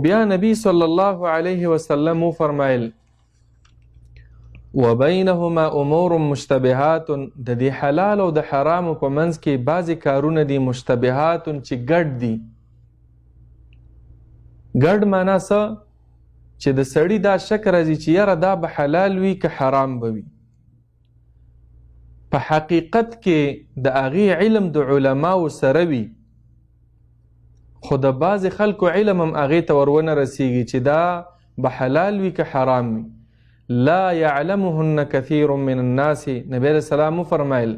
بیا نبی صلی الله علیه وسلم فرمایل وبینهما امور مشتبهات، د دې حلال او د حرام په منځ کې بعضی کارونه دي مشتبهات چې ګډ دي. ګډ معنا څه؟ چې د سړي دا شک راځي چې یاره دا به حلال وي که حرام به وي. په حقیقت کې د هغې علم د علماو سره وي، خو د بعضې خلکو علم هم هغې ته ورونه رسیږي چې دا به حلال وي که حرام وي. لا يعلمهن كثير من الناس، نبی علیہ السلام فرمایل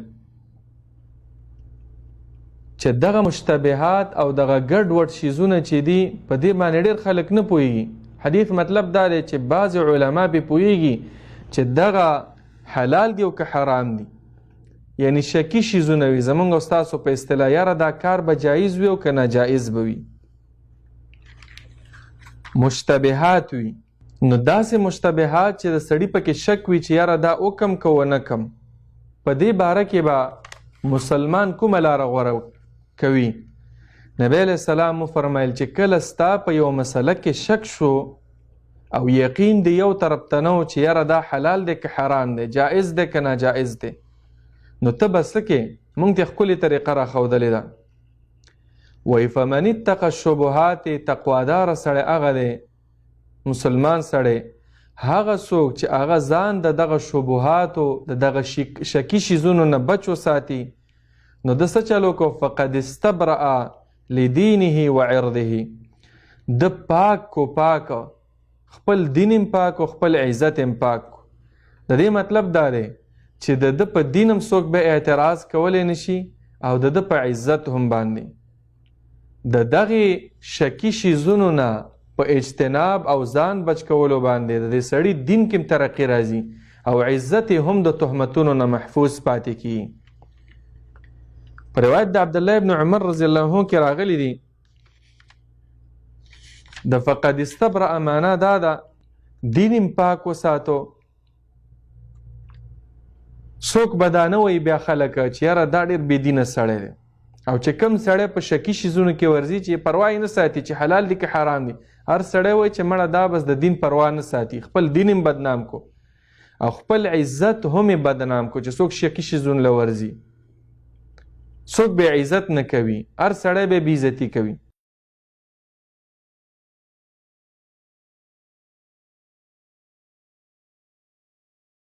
چې دغه مشتبهات او دغه ګډ وډ شیزونه چې دي په دې باندې ډېر خلک نه پوهېږي. حدیث مطلب دا دی چې بعضې علما پې پوهېږي چې دغه حلال دي او که حرام دي، یعنی شکی شیزونه وي. زمونږ او ستاسو په اصطلاح یاره دا کار به جایز وي او که ناجایز به وي. مشتبهات وي، نو داسې مشتبهات چې د سړي پکې شک وي چې یاره دا وکم که ونه کم، په دې باره کې به مسلمان کومه لاره غوره کوي. نبی علیہ السلام فرمایل چې کله ستا په یو مسله کې شک شو او یقین دی یو طرف ته نه و چې یاره دا حلال دی که حرام دی، جایز دی که ناجایز دی، نو ته به څه کې؟ مونږ ته ښکلې طریقه راښودلې ده. وایي فمن اتقى الشبهات، تقواداره سړی هغه دی، مسلمان سړی هغه څوک چې هغه ځان د دغه شبهاتو د دغه شکی شیزونو نه بچ وساتي، نو د څه چلو کو؟ فقد استبرأ لدینه وعرضه، د پاک کو پاک، خپل دین هم پاک او خپل عزت هم پاک. د دې مطلب دا دی چې د په دین هم څوک به اعتراض کولی نشي او د په عزت هم باندې. د دغې شکی شیزونو نه په اجتناب او ځان بچ کولو باندې د دې سړي دین کې ترقي راځي او عزت هم د تهمتونو نه محفوظ پاتې کیږي. په روایت د عبدالله ابن عمر رضی الله عنه کې راغلی دی د فقد استبرأ معنا دا ده دین هم پاک وساتو. څوک به دا نه وایي بیا خلک چې یاره دا ډېر بېدینه سړی دی، او چې کوم سړی په شکي شیزونو کې ورځي چې پروا یې نه ساتي چې حلال دي که حرام دي، هر سړی وایي چې مړه دا بس د دین پروا نه ساتي، خپل دین هم بدنام کو او خپل عزت هم بدنام کو. چې څوک شکي شیزونو له ورځي څوک به عزت نه کوي، هر سړی به بې عزتي کوي.